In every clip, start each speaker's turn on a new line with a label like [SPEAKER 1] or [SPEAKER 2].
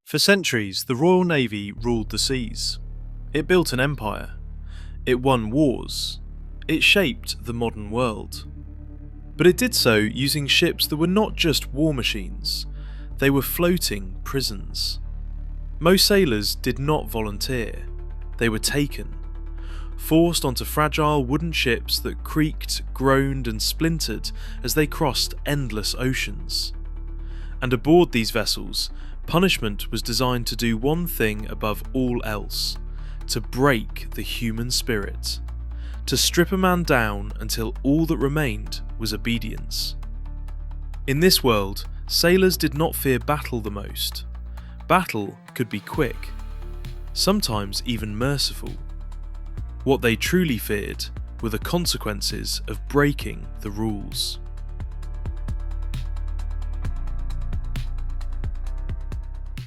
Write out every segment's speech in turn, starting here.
[SPEAKER 1] For centuries, the Royal Navy ruled the seas. It built an empire. It won wars. It shaped the modern world. But it did so using ships that were not just war machines, they were floating prisons. Most sailors did not volunteer. They were taken, forced onto fragile wooden ships that creaked, groaned and splintered as they crossed endless oceans. And aboard these vessels, punishment was designed to do one thing above all else: to break the human spirit, to strip a man down until all that remained was obedience. In this world, sailors did not fear battle the most. Battle could be quick, sometimes even merciful. What they truly feared were the consequences of breaking the rules.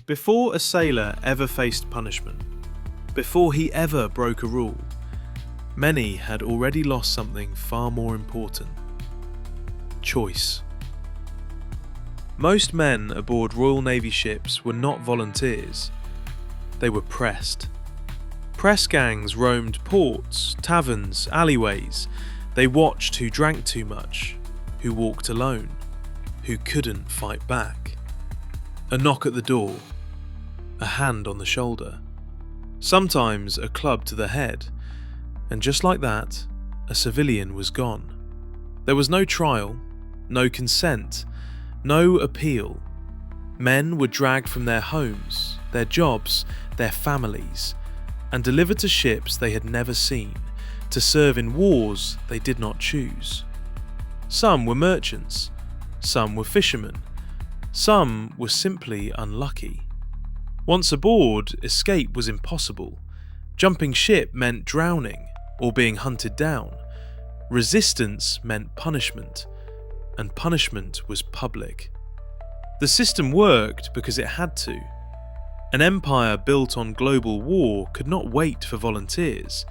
[SPEAKER 1] Before a sailor ever faced punishment, before he ever broke a rule, many had already lost something far more important: choice. Most men aboard Royal Navy ships were not volunteers. They were pressed. Press gangs roamed ports, taverns, alleyways. They watched who drank too much, who walked alone, who couldn't fight back. A knock at the door, a hand on the shoulder, sometimes a club to the head, and just like that, a civilian was gone. There was no trial, no consent, no appeal. Men were dragged from their homes, their jobs, their families, and delivered to ships they had never seen, to serve in wars they did not choose. Some were merchants, some were fishermen, some were simply unlucky. Once aboard, escape was impossible. Jumping ship meant drowning or being hunted down. Resistance meant punishment, and punishment was public. The system worked because it had to. An empire built on global war could not wait for volunteers,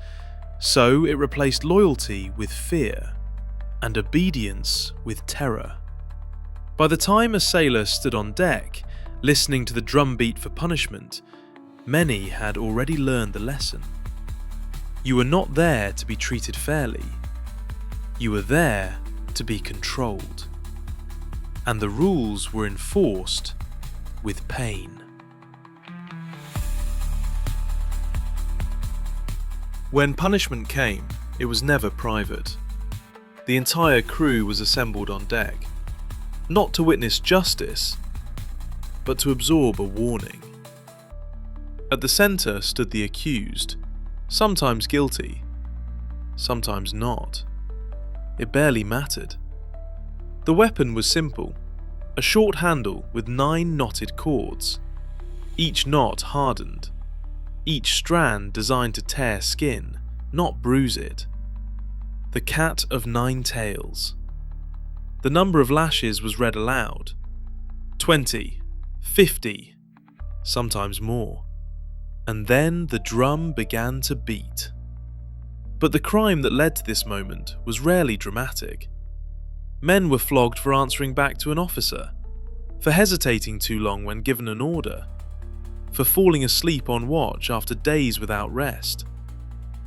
[SPEAKER 1] so it replaced loyalty with fear and obedience with terror. By the time a sailor stood on deck, listening to the drumbeat for punishment, many had already learned the lesson. You were not there to be treated fairly. You were there to be controlled. And the rules were enforced with pain. When punishment came, it was never private. The entire crew was assembled on deck, not to witness justice, but to absorb a warning. At the centre stood the accused, sometimes guilty, sometimes not. It barely mattered. The weapon was simple, a short handle with 9 knotted cords, each knot hardened, each strand designed to tear skin, not bruise it. The cat of 9 tails. The number of lashes was read aloud: 20, 50, sometimes more. And then the drum began to beat. But the crime that led to this moment was rarely dramatic. Men were flogged for answering back to an officer, for hesitating too long when given an order, for falling asleep on watch after days without rest,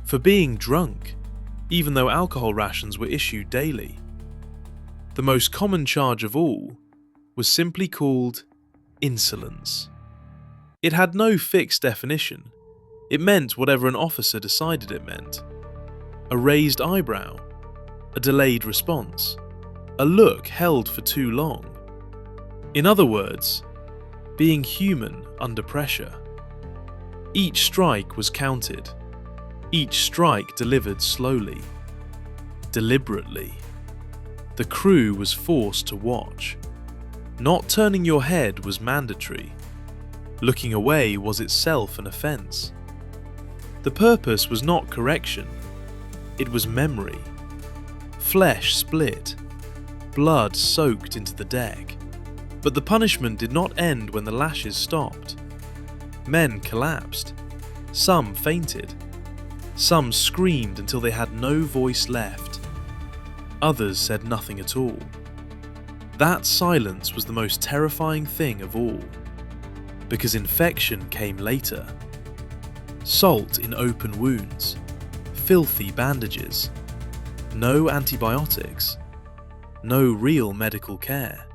[SPEAKER 1] for being drunk, even though alcohol rations were issued daily. The most common charge of all was simply called insolence. It had no fixed definition. It meant whatever an officer decided it meant. A raised eyebrow, a delayed response, a look held for too long. In other words, being human under pressure. Each strike was counted. Each strike delivered slowly, deliberately. The crew was forced to watch. Not turning your head was mandatory. Looking away was itself an offence. The purpose was not correction. It was memory. Flesh split. Blood soaked into the deck. But the punishment did not end when the lashes stopped. Men collapsed. Some fainted. Some screamed until they had no voice left. Others said nothing at all. That silence was the most terrifying thing of all. because infection came later. Salt in open wounds, filthy bandages, no antibiotics, no real medical care.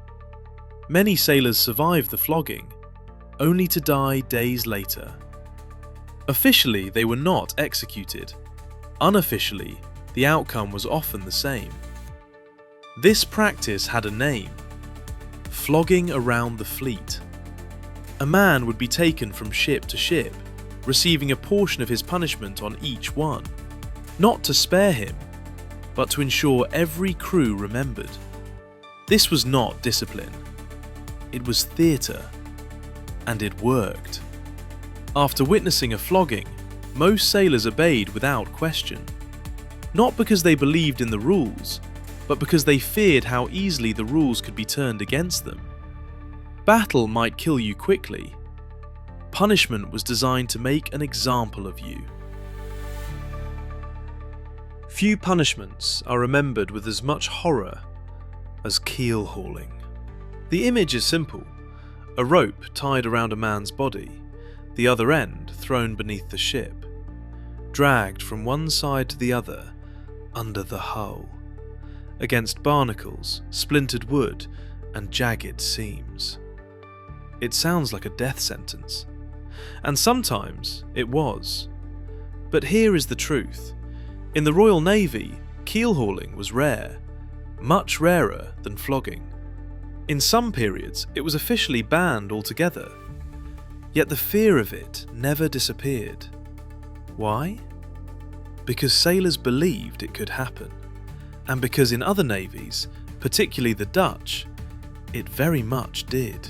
[SPEAKER 1] Many sailors survived the flogging, only to die days later. Officially, they were not executed. Unofficially, the outcome was often the same. This practice had a name: flogging around the fleet. A man would be taken from ship to ship, receiving a portion of his punishment on each one, not to spare him, but to ensure every crew remembered. This was not discipline. It was theatre, and it worked. After witnessing a flogging, most sailors obeyed without question, not because they believed in the rules, but because they feared how easily the rules could be turned against them. Battle might kill you quickly. Punishment was designed to make an example of you. Few punishments are remembered with as much horror as keel hauling. The image is simple: a rope tied around a man's body, the other end thrown beneath the ship, dragged from one side to the other under the hull, against barnacles, splintered wood, and jagged seams. It sounds like a death sentence, and sometimes it was. But here is the truth. In the Royal Navy, keel hauling was rare, much rarer than flogging. In some periods, it was officially banned altogether, yet the fear of it never disappeared. Why? Because sailors believed it could happen, and because in other navies, particularly the Dutch, it very much did.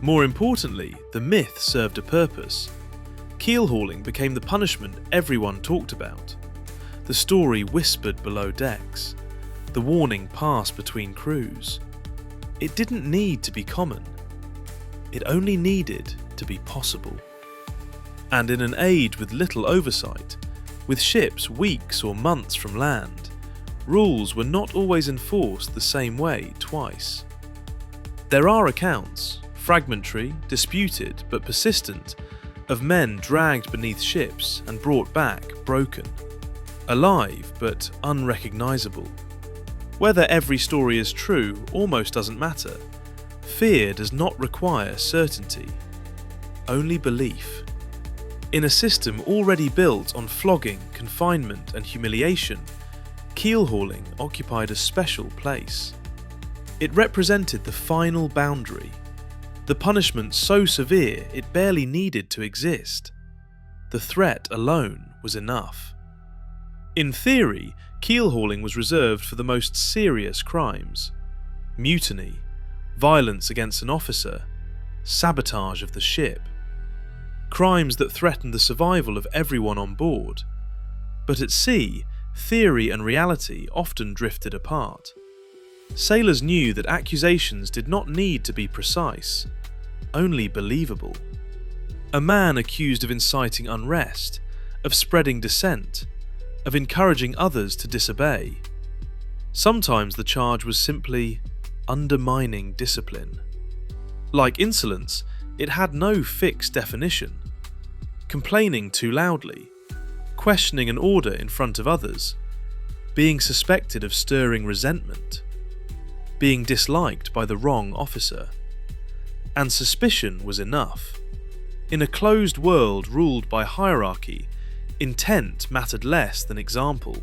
[SPEAKER 1] More importantly, the myth served a purpose. Keel hauling became the punishment everyone talked about. The story whispered below decks. The warning passed between crews. It didn't need to be common. It only needed to be possible. And in an age with little oversight, with ships weeks or months from land, rules were not always enforced the same way twice. There are accounts, fragmentary, disputed, but persistent, of men dragged beneath ships and brought back broken, alive but unrecognisable. Whether every story is true almost doesn't matter. Fear does not require certainty, only belief. In a system already built on flogging, confinement, and humiliation, keel hauling occupied a special place. It represented the final boundary, the punishment so severe it barely needed to exist. The threat alone was enough. In theory, keel hauling was reserved for the most serious crimes: mutiny, violence against an officer, sabotage of the ship, crimes that threatened the survival of everyone on board. But at sea, theory and reality often drifted apart. Sailors knew that accusations did not need to be precise, only believable. A man accused of inciting unrest, of spreading dissent, of encouraging others to disobey. Sometimes the charge was simply undermining discipline. Like insolence, it had no fixed definition. Complaining too loudly, questioning an order in front of others, being suspected of stirring resentment, being disliked by the wrong officer. And suspicion was enough. In a closed world ruled by hierarchy, intent mattered less than example.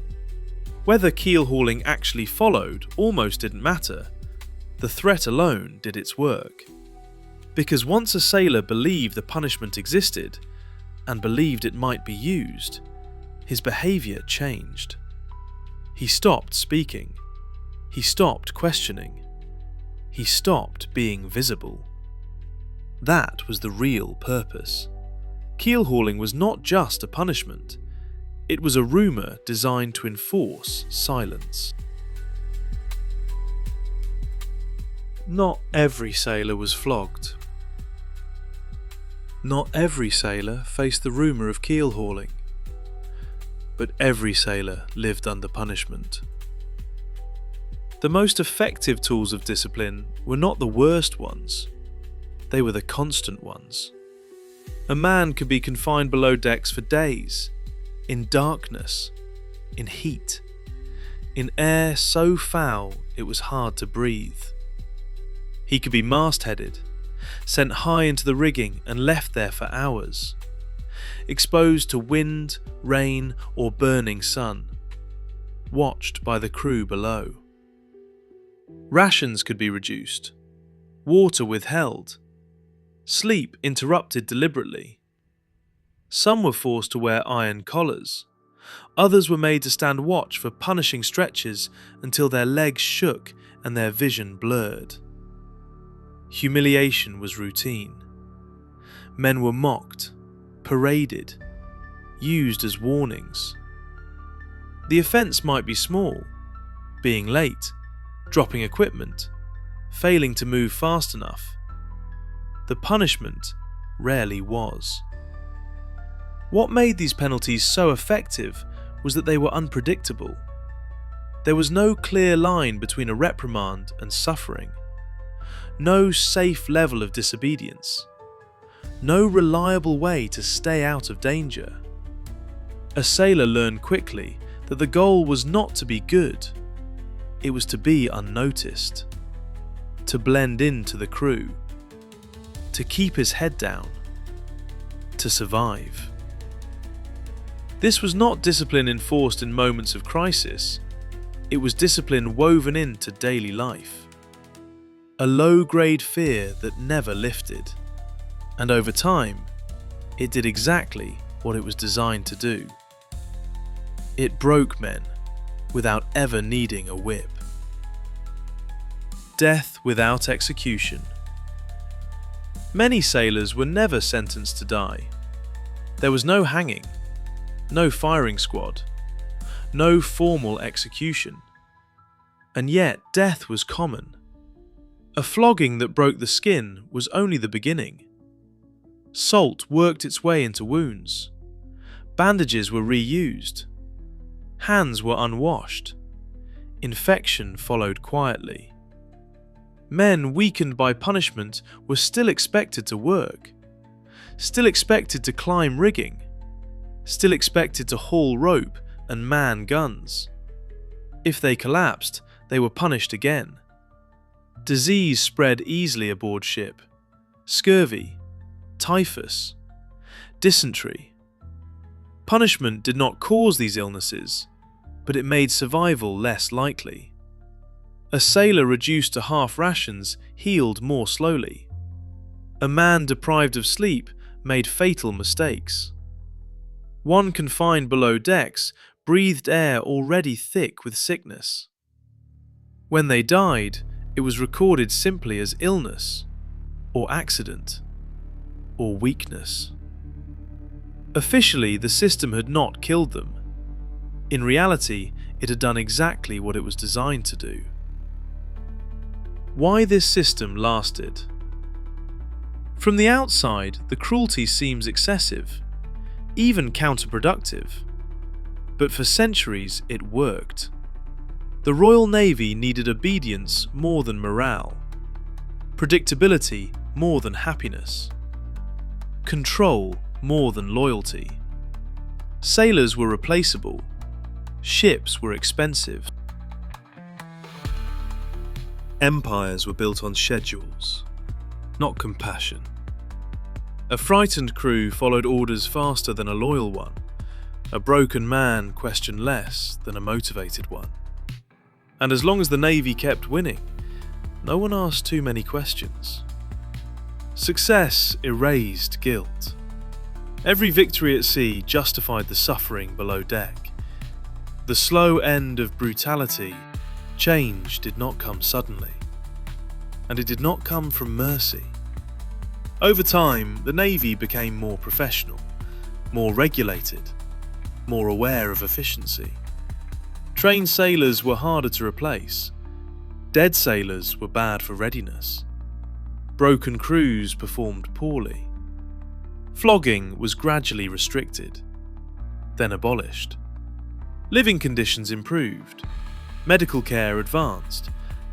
[SPEAKER 1] Whether keel hauling actually followed almost didn't matter. The threat alone did its work. Because once a sailor believed the punishment existed, and believed it might be used, his behaviour changed. He stopped speaking. He stopped questioning. He stopped being visible. That was the real purpose. Keel hauling was not just a punishment. It was a rumour designed to enforce silence. Not every sailor was flogged. Not every sailor faced the rumour of keel hauling. But every sailor lived under punishment. The most effective tools of discipline were not the worst ones. they were the constant ones. A man could be confined below decks for days, in darkness, in heat, in air so foul it was hard to breathe. He could be mastheaded, sent high into the rigging and left there for hours, exposed to wind, rain, or burning sun, watched by the crew below. Rations could be reduced, water withheld, sleep interrupted deliberately. Some were forced to wear iron collars. Others were made to stand watch for punishing stretches until their legs shook and their vision blurred. Humiliation was routine. Men were mocked, paraded, used as warnings. The offence might be small, being late, dropping equipment, failing to move fast enough. The punishment rarely was. What made these penalties so effective was that they were unpredictable. There was no clear line between a reprimand and suffering, no safe level of disobedience, no reliable way to stay out of danger. A sailor learned quickly that the goal was not to be good, it was to be unnoticed, to blend into the crew, to keep his head down, to survive. This was not discipline enforced in moments of crisis, it was discipline woven into daily life. A low-grade fear that never lifted, and over time, it did exactly what it was designed to do. It broke men without ever needing a whip. Death without execution. Many sailors were never sentenced to die. There was no hanging, no firing squad, no formal execution. And yet death was common. A flogging that broke the skin was only the beginning. Salt worked its way into wounds. Bandages were reused. Hands were unwashed. Infection followed quietly. Men weakened by punishment were still expected to work, still expected to climb rigging, still expected to haul rope and man guns. If they collapsed, they were punished again. Disease spread easily aboard ship. Scurvy, typhus, dysentery. Punishment did not cause these illnesses, but it made survival less likely. A sailor reduced to half rations healed more slowly. A man deprived of sleep made fatal mistakes. One confined below decks breathed air already thick with sickness. When they died, it was recorded simply as illness, or accident, or weakness. Officially, the system had not killed them. In reality, it had done exactly what it was designed to do. Why this system lasted? From the outside, the cruelty seems excessive, even counterproductive. But for centuries, it worked. The Royal Navy needed obedience more than morale, predictability more than happiness, control more than loyalty. Sailors were replaceable. Ships were expensive. Empires were built on schedules, not compassion. A frightened crew followed orders faster than a loyal one. A broken man questioned less than a motivated one. And as long as the Navy kept winning, no one asked too many questions. Success erased guilt. Every victory at sea justified the suffering below deck. The slow end of brutality, change did not come suddenly, and it did not come from mercy. Over time, the Navy became more professional, more regulated, more aware of efficiency. Trained sailors were harder to replace. Dead sailors were bad for readiness. Broken crews performed poorly. Flogging was gradually restricted, then abolished. Living conditions improved. Medical care advanced,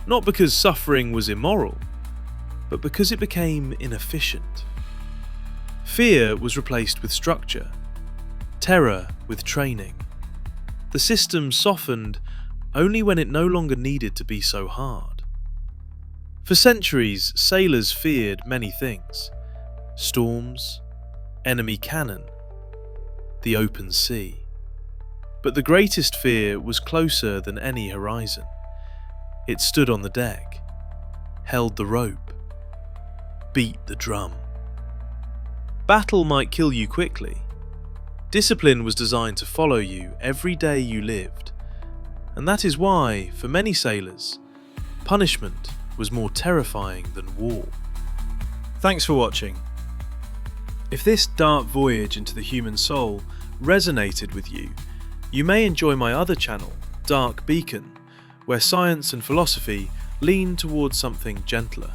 [SPEAKER 1] not because suffering was immoral, but because it became inefficient. Fear was replaced with structure, terror with training. The system softened only when it no longer needed to be so hard. For centuries, sailors feared many things: storms, enemy cannon, the open sea. But the greatest fear was closer than any horizon. It stood on the deck, held the rope, beat the drum. Battle might kill you quickly. Discipline was designed to follow you every day you lived, and that is why, for many sailors, punishment was more terrifying than war. Thanks for watching. If this dark voyage into the human soul resonated with you, you may enjoy my other channel, Dark Beacon, where science and philosophy lean towards something gentler.